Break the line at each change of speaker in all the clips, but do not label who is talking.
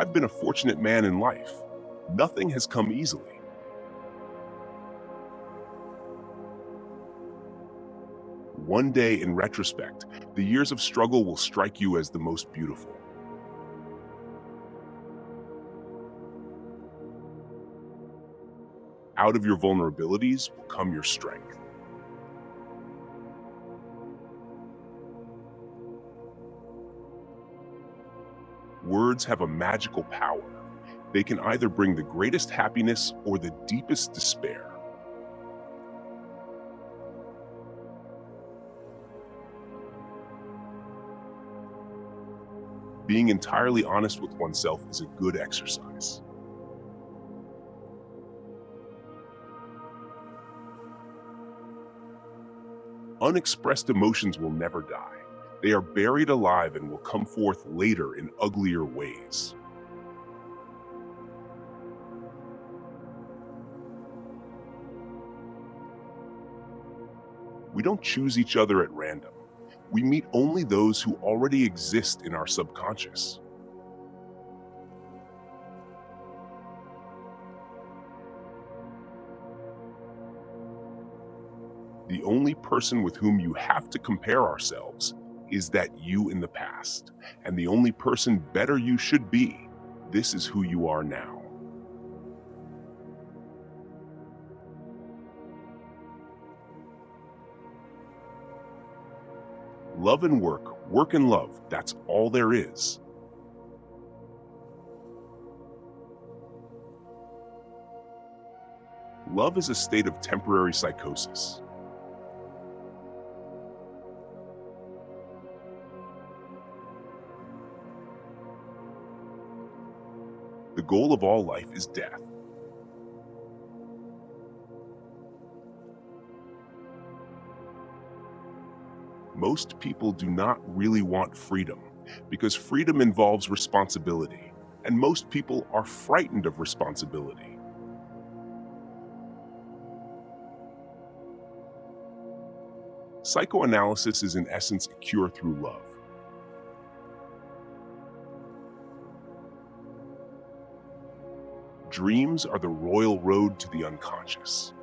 I've been a fortunate man in life. Nothing has come easily. One day, in retrospect, the years of struggle will strike you as the most beautiful. Out of your vulnerabilities will come your strength. Words have a magical power. They can either bring the greatest happiness or the deepest despair. Being entirely honest with oneself is a good exercise. Unexpressed emotions will never die. They are buried alive and will come forth later in uglier ways. We don't choose each other at random. We meet only those who already exist in our subconscious. The only person with whom you have to compare ourselves is that you in the past, and the only person better you should be. This is who you are now. Love and work, work and love, that's all there is. Love is a state of temporary psychosis. The goal of all life is death. Most people do not really want freedom because freedom involves responsibility, and most people are frightened of responsibility. Psychoanalysis is in essence a cure through love. Dreams are the royal road to the unconscious.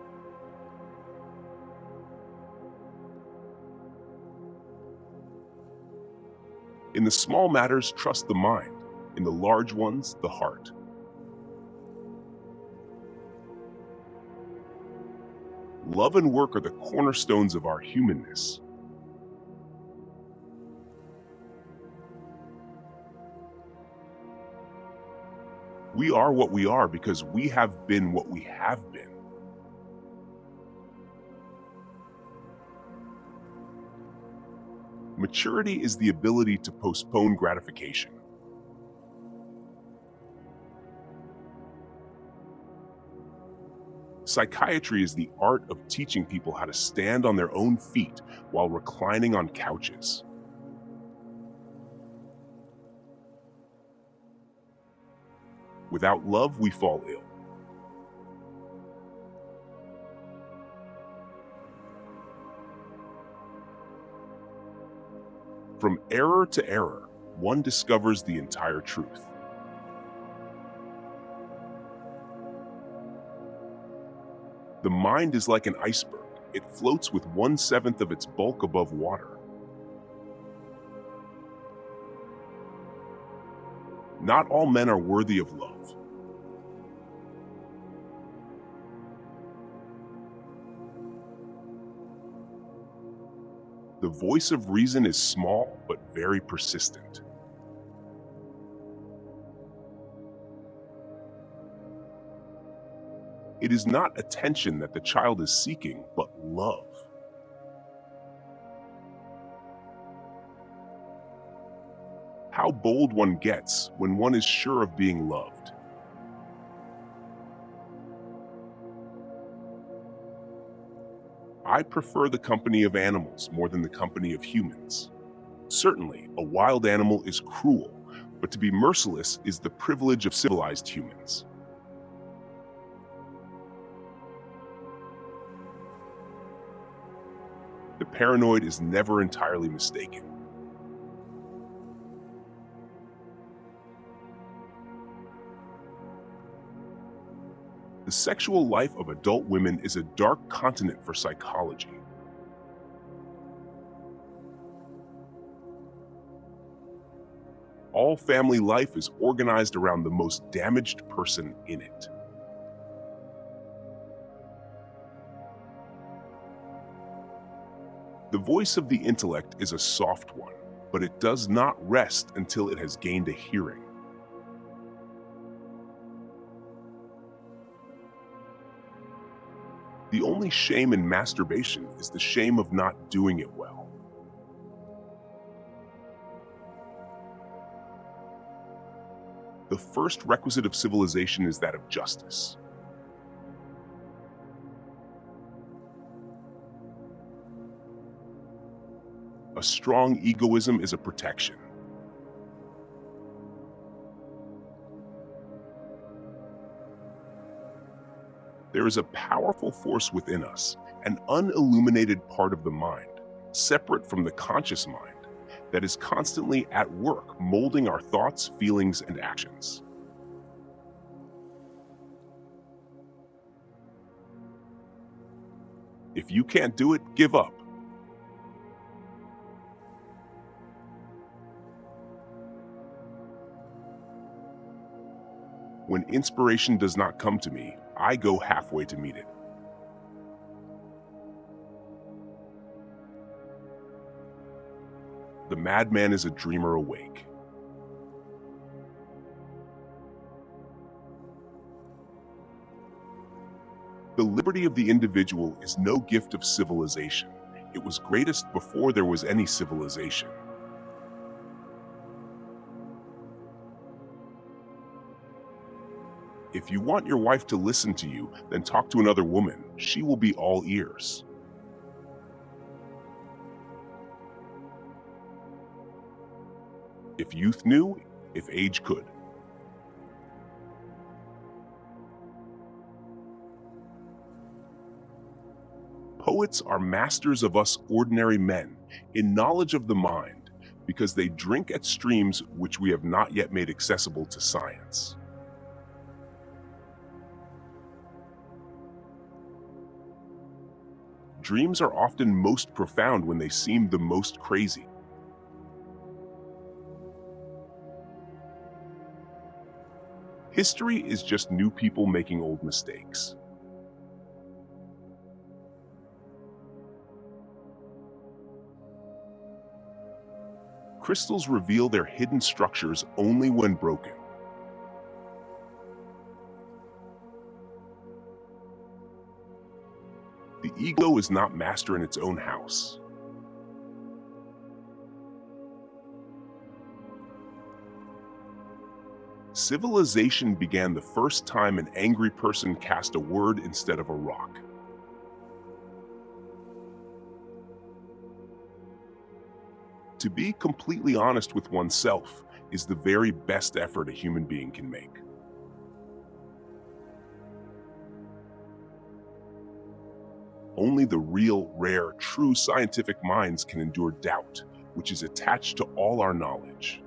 In the small matters, trust the mind. In the large ones, the heart. Love and work are the cornerstones of our humanness. We are what we are because we have been what we have been. Maturity is the ability to postpone gratification. Psychiatry is the art of teaching people how to stand on their own feet while reclining on couches. Without love, we fall ill. From error to error, one discovers the entire truth. The mind is like an iceberg. It floats with 1/7 of its bulk above water. Not all men are worthy of love. The voice of reason is small but very persistent. It is not attention that the child is seeking, but love. How bold one gets when one is sure of being loved. I prefer the company of animals more than the company of humans. Certainly, a wild animal is cruel, but to be merciless is the privilege of civilized humans. The paranoid is never entirely mistaken. The sexual life of adult women is a dark continent for psychology. All family life is organized around the most damaged person in it. The voice of the intellect is a soft one, but it does not rest until it has gained a hearing. The only shame in masturbation is the shame of not doing it well. The first requisite of civilization is that of justice. A strong egoism is a protection. There is a powerful force within us, an unilluminated part of the mind, separate from the conscious mind, that is constantly at work molding our thoughts, feelings, and actions. If you can't do it, give up. When inspiration does not come to me, I go halfway to meet it. The madman is a dreamer awake. The liberty of the individual is no gift of civilization. It was greatest before there was any civilization. If you want your wife to listen to you, then talk to another woman. She will be all ears. If youth knew, if age could. Poets are masters of us ordinary men in knowledge of the mind, because they drink at streams which we have not yet made accessible to science. Dreams are often most profound when they seem the most crazy. History is just new people making old mistakes. Crystals reveal their hidden structures only when broken. The ego is not master in its own house. Civilization began the first time an angry person cast a word instead of a rock. To be completely honest with oneself is the very best effort a human being can make. Only the real, rare, true scientific minds can endure doubt, which is attached to all our knowledge.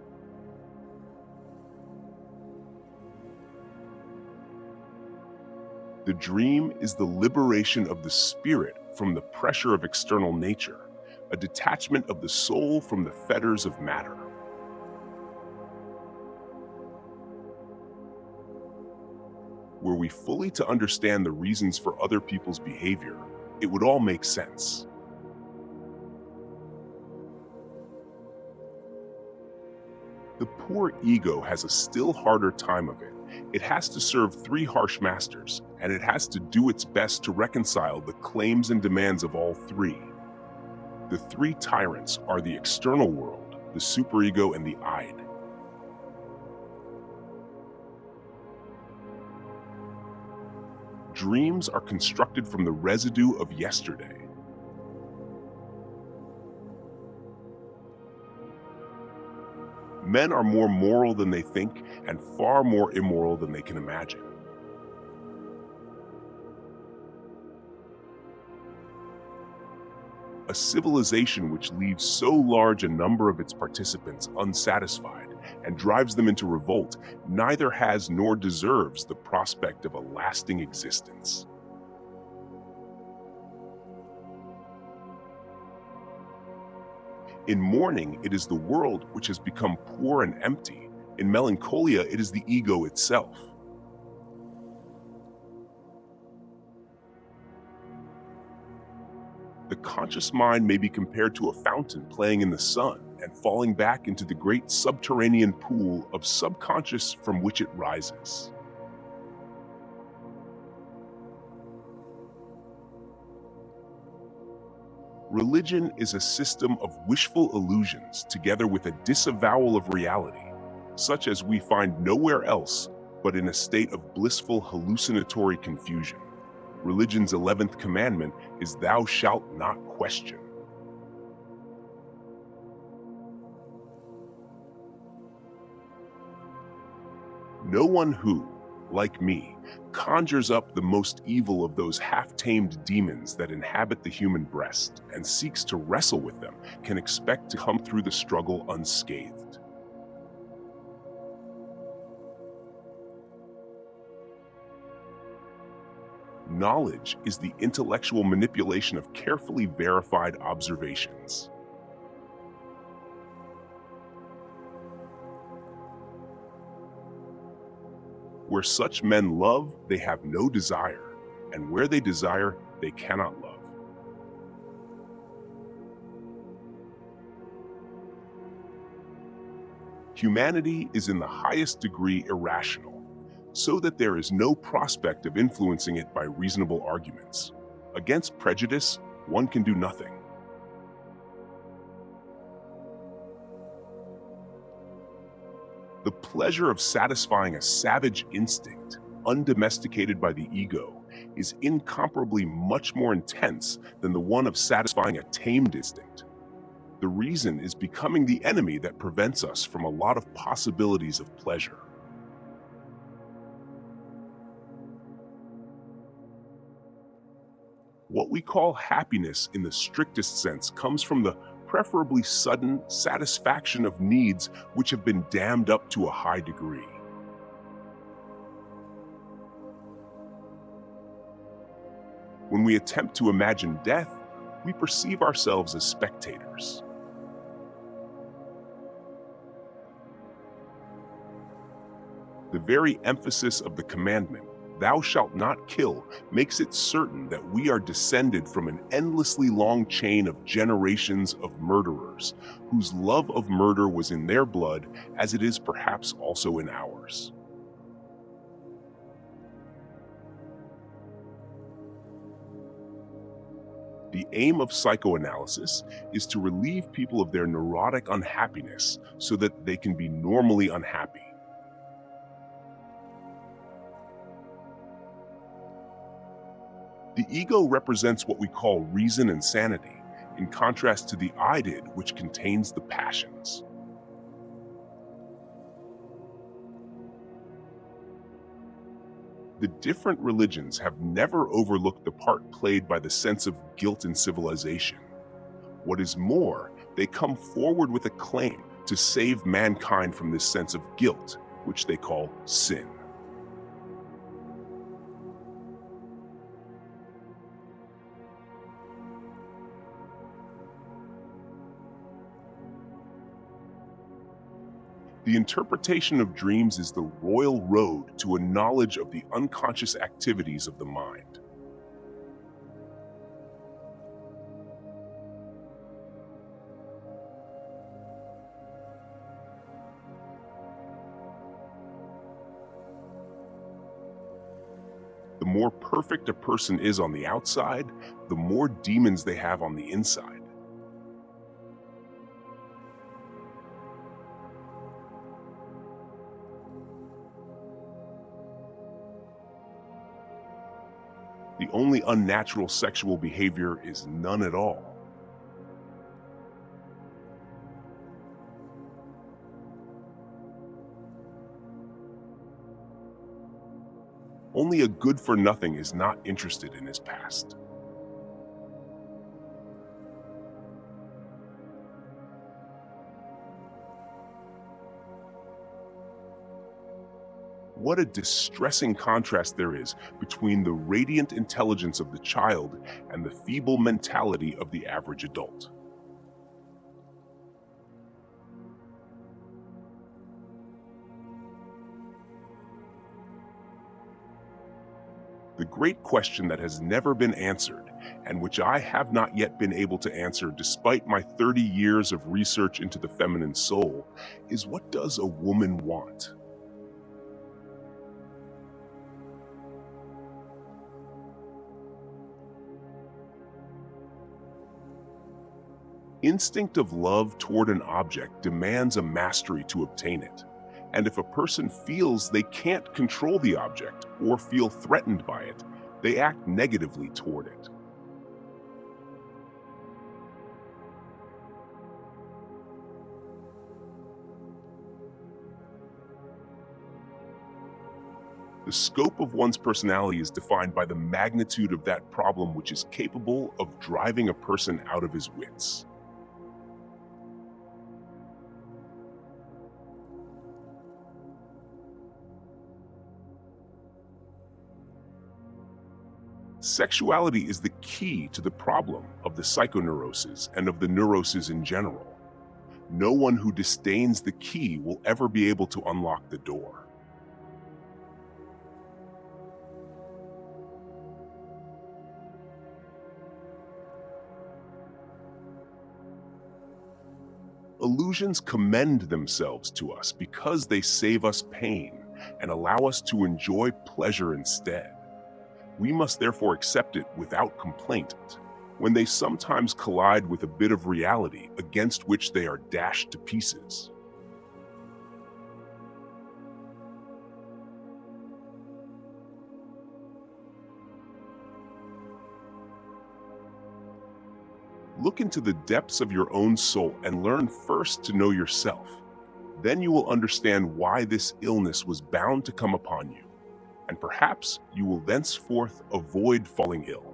The dream is the liberation of the spirit from the pressure of external nature, a detachment of the soul from the fetters of matter. Were we fully to understand the reasons for other people's behavior, it would all make sense. The poor ego has a still harder time of it. It has to serve three harsh masters, and it has to do its best to reconcile the claims and demands of all three. The three tyrants are the external world, the superego, and the id. Dreams are constructed from the residue of yesterday. Men are more moral than they think and far more immoral than they can imagine. A A civilization which leaves so large a number of its participants unsatisfied and drives them into revolt neither has nor deserves the prospect of a lasting existence. In mourning, it is the world which has become poor and empty. In melancholia, it is the ego itself. The conscious mind may be compared to a fountain playing in the sun and falling back into the great subterranean pool of subconscious from which it rises. Religion is a system of wishful illusions together with a disavowal of reality, such as we find nowhere else but in a state of blissful hallucinatory confusion. Religion's 11th commandment is "Thou shalt not question." No one who, like me, conjures up the most evil of those half-tamed demons that inhabit the human breast and seeks to wrestle with them can expect to come through the struggle unscathed. Knowledge is the intellectual manipulation of carefully verified observations. Where such men love, they have no desire, and where they desire, they cannot love. Humanity is in the highest degree irrational, so that there is no prospect of influencing it by reasonable arguments. Against prejudice, one can do nothing. The pleasure of satisfying a savage instinct, undomesticated by the ego, is incomparably much more intense than the one of satisfying a tamed instinct. The reason is becoming the enemy that prevents us from a lot of possibilities of pleasure. What we call happiness in the strictest sense comes from the preferably sudden satisfaction of needs which have been dammed up to a high degree. When we attempt to imagine death, we perceive ourselves as spectators. The very emphasis of the commandment, "Thou shalt not kill," makes it certain that we are descended from an endlessly long chain of generations of murderers, whose love of murder was in their blood, as it is perhaps also in ours. The aim of psychoanalysis is to relieve people of their neurotic unhappiness so that they can be normally unhappy. The ego represents what we call reason and sanity, in contrast to the I did, which contains the passions. The different religions have never overlooked the part played by the sense of guilt in civilization. What is more, they come forward with a claim to save mankind from this sense of guilt, which they call sin. The interpretation of dreams is the royal road to a knowledge of the unconscious activities of the mind. The more perfect a person is on the outside, the more demons they have on the inside. The only unnatural sexual behavior is none at all. Only a good-for-nothing is not interested in his past. What a distressing contrast there is between the radiant intelligence of the child and the feeble mentality of the average adult. The great question that has never been answered, and which I have not yet been able to answer despite my 30 years of research into the feminine soul, is what does a woman want? Instinct of love toward an object demands a mastery to obtain it. And if a person feels they can't control the object or feel threatened by it, they act negatively toward it. The scope of one's personality is defined by the magnitude of that problem which is capable of driving a person out of his wits. Sexuality is the key to the problem of the psychoneuroses and of the neuroses in general. No one who disdains the key will ever be able to unlock the door. Illusions commend themselves to us because they save us pain and allow us to enjoy pleasure instead. We must therefore accept it without complaint when they sometimes collide with a bit of reality against which they are dashed to pieces. Look into the depths of your own soul and learn first to know yourself. Then you will understand why this illness was bound to come upon you, and perhaps you will thenceforth avoid falling ill.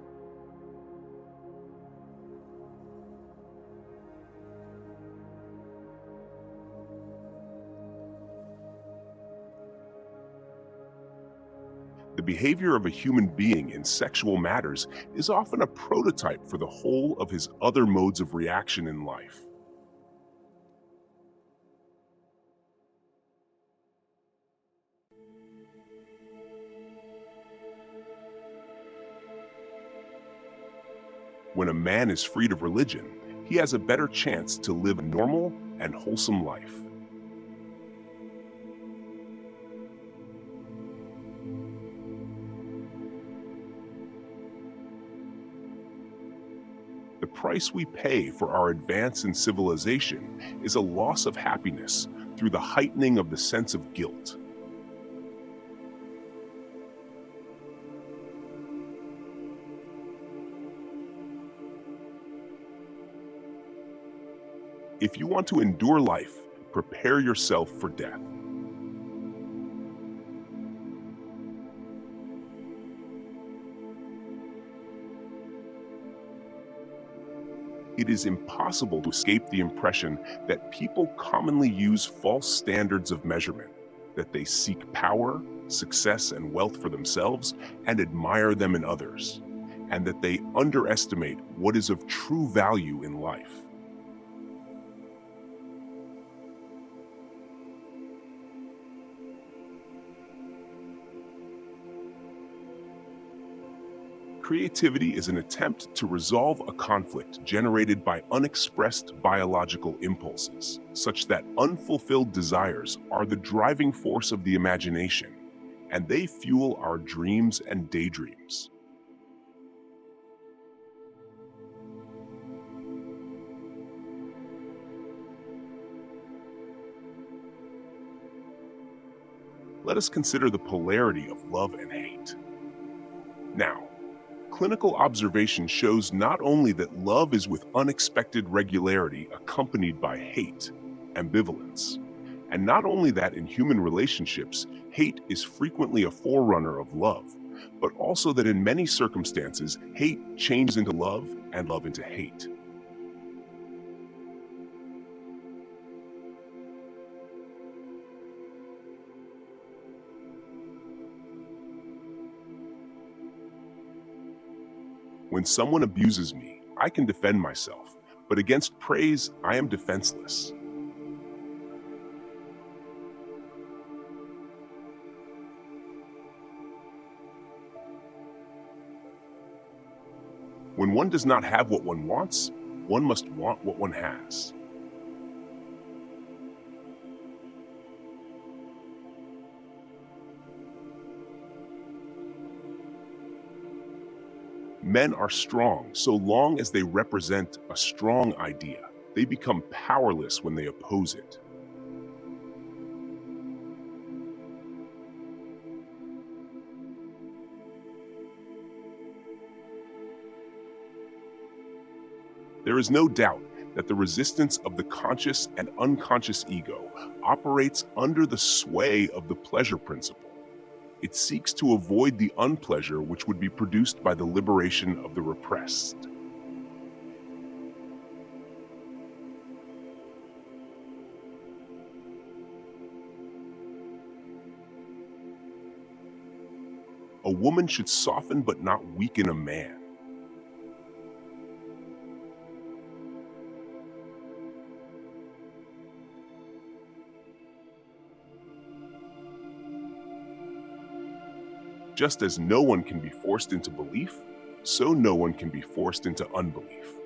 The behavior of a human being in sexual matters is often a prototype for the whole of his other modes of reaction in life. When a man is freed of religion, he has a better chance to live a normal and wholesome life. The price we pay for our advance in civilization is a loss of happiness through the heightening of the sense of guilt. If you want to endure life, prepare yourself for death. It is impossible to escape the impression that people commonly use false standards of measurement, that they seek power, success, and wealth for themselves and admire them in others, and that they underestimate what is of true value in life. Creativity is an attempt to resolve a conflict generated by unexpressed biological impulses, such that unfulfilled desires are the driving force of the imagination, and they fuel our dreams and daydreams. Let us consider the polarity of love and hate. Now, clinical observation shows not only that love is with unexpected regularity accompanied by hate, ambivalence, and not only that in human relationships, hate is frequently a forerunner of love, but also that in many circumstances, hate changes into love and love into hate. When someone abuses me, I can defend myself, but against praise, I am defenseless. When one does not have what one wants, one must want what one has. Men are strong so long as they represent a strong idea. They become powerless when they oppose it. There is no doubt that the resistance of the conscious and unconscious ego operates under the sway of the pleasure principle. It seeks to avoid the unpleasure which would be produced by the liberation of the repressed. A woman should soften but not weaken a man. Just as no one can be forced into belief, so no one can be forced into unbelief.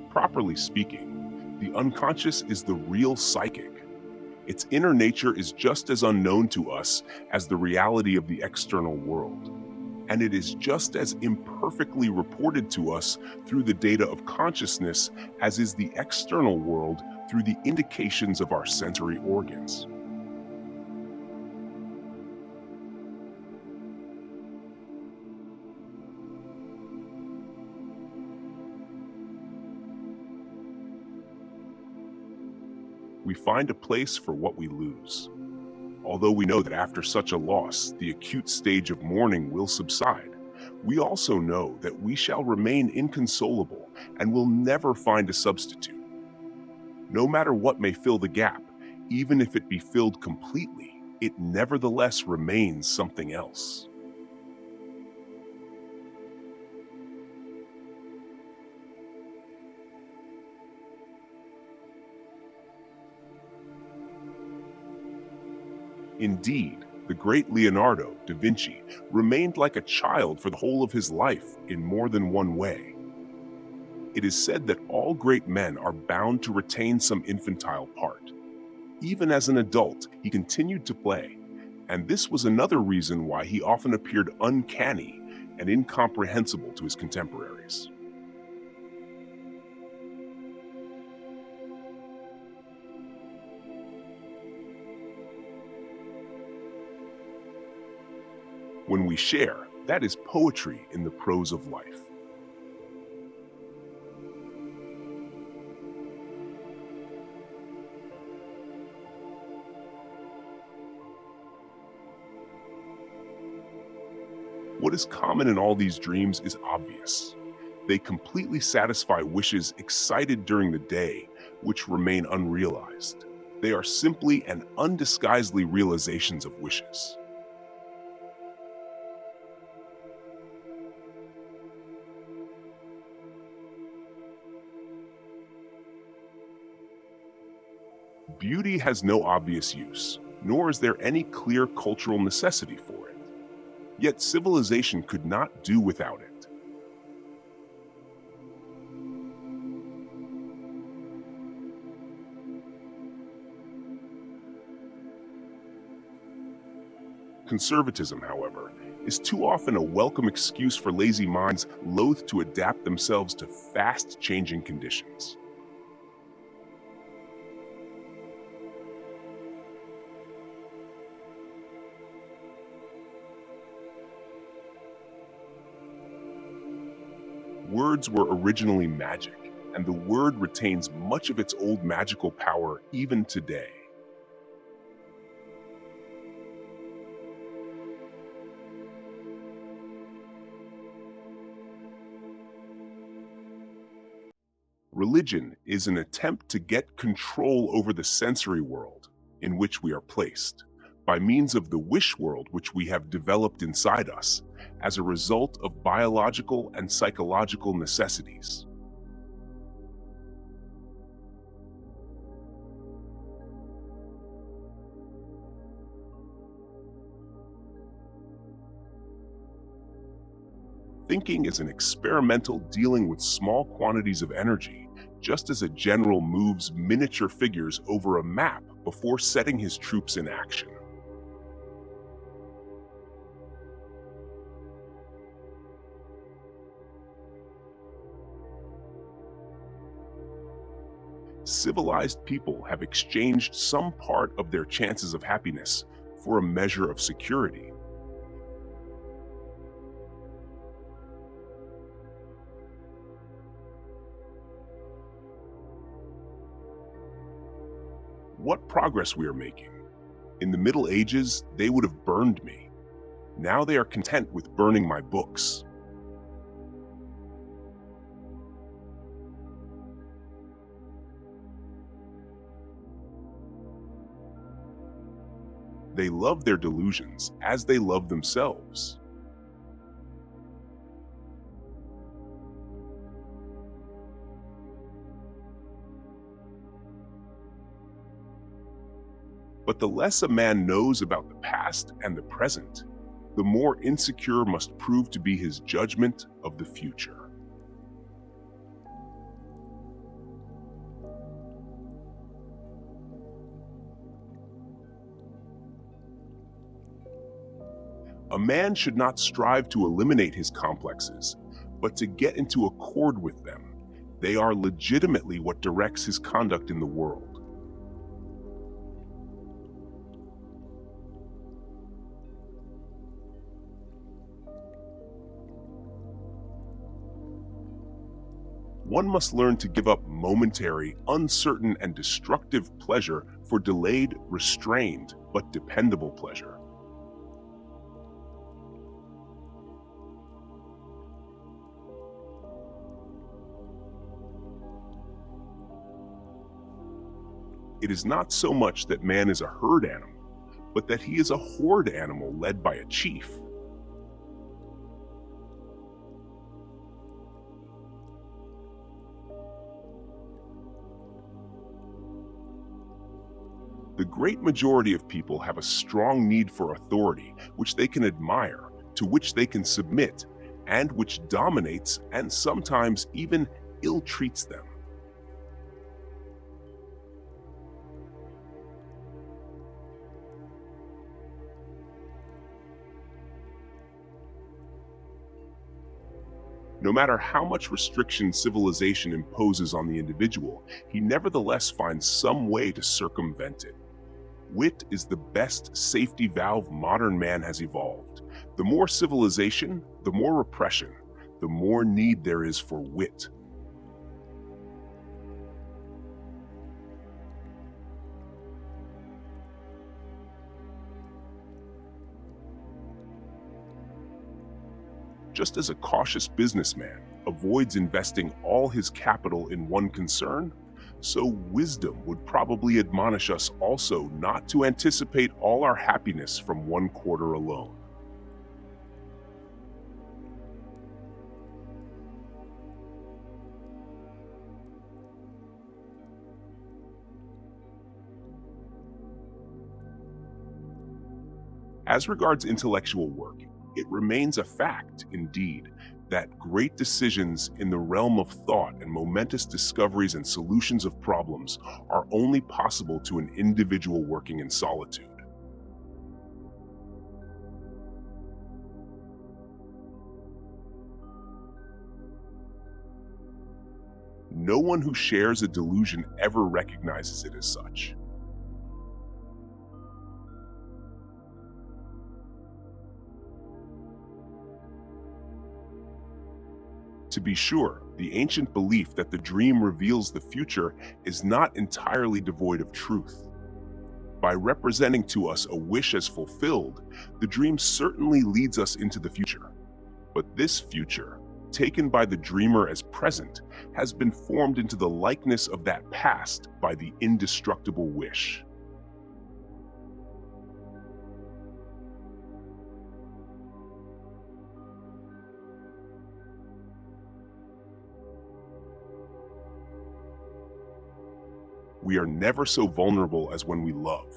Properly speaking, the unconscious is the real psychic. Its inner nature is just as unknown to us as the reality of the external world. And it is just as imperfectly reported to us through the data of consciousness as is the external world through the indications of our sensory organs. We find a place for what we lose. Although we know that after such a loss, the acute stage of mourning will subside, we also know that we shall remain inconsolable and will never find a substitute. No matter what may fill the gap, even if it be filled completely, it nevertheless remains something else. Indeed, the great Leonardo da Vinci remained like a child for the whole of his life in more than one way. It is said that all great men are bound to retain some infantile part. Even as an adult, he continued to play, and this was another reason why he often appeared uncanny and incomprehensible to his contemporaries. When we share, that is poetry in the prose of life. What is common in all these dreams is obvious. They completely satisfy wishes excited during the day, which remain unrealized. They are simply and undisguisedly realizations of wishes. Beauty has no obvious use, nor is there any clear cultural necessity for it. Yet civilization could not do without it. Conservatism, however, is too often a welcome excuse for lazy minds loath to adapt themselves to fast-changing conditions. Words were originally magic, and the word retains much of its old magical power even today. Religion is an attempt to get control over the sensory world in which we are placed by means of the wish world which we have developed inside us as a result of biological and psychological necessities. Thinking is an experimental dealing with small quantities of energy, just as a general moves miniature figures over a map before setting his troops in action. Civilized people have exchanged some part of their chances of happiness for a measure of security. What progress we are making. In the Middle Ages, they would have burned me. Now they are content with burning my books. They love their delusions as they love themselves. But the less a man knows about the past and the present, the more insecure must prove to be his judgment of the future. A man should not strive to eliminate his complexes, but to get into accord with them. They are legitimately what directs his conduct in the world. One must learn to give up momentary, uncertain, and destructive pleasure for delayed, restrained, but dependable pleasure. It is not so much that man is a herd animal, but that he is a horde animal led by a chief. The great majority of people have a strong need for authority, which they can admire, to which they can submit, and which dominates and sometimes even ill-treats them. No matter how much restriction civilization imposes on the individual, he nevertheless finds some way to circumvent it. Wit is the best safety valve modern man has evolved. The more civilization, the more repression, the more need there is for wit. Just as a cautious businessman avoids investing all his capital in one concern, so wisdom would probably admonish us also not to anticipate all our happiness from one quarter alone. As regards intellectual work, it remains a fact, indeed, that great decisions in the realm of thought and momentous discoveries and solutions of problems are only possible to an individual working in solitude. No one who shares a delusion ever recognizes it as such. To be sure, the ancient belief that the dream reveals the future is not entirely devoid of truth. By representing to us a wish as fulfilled, the dream certainly leads us into the future. But this future, taken by the dreamer as present, has been formed into the likeness of that past by the indestructible wish. We are never so vulnerable as when we love.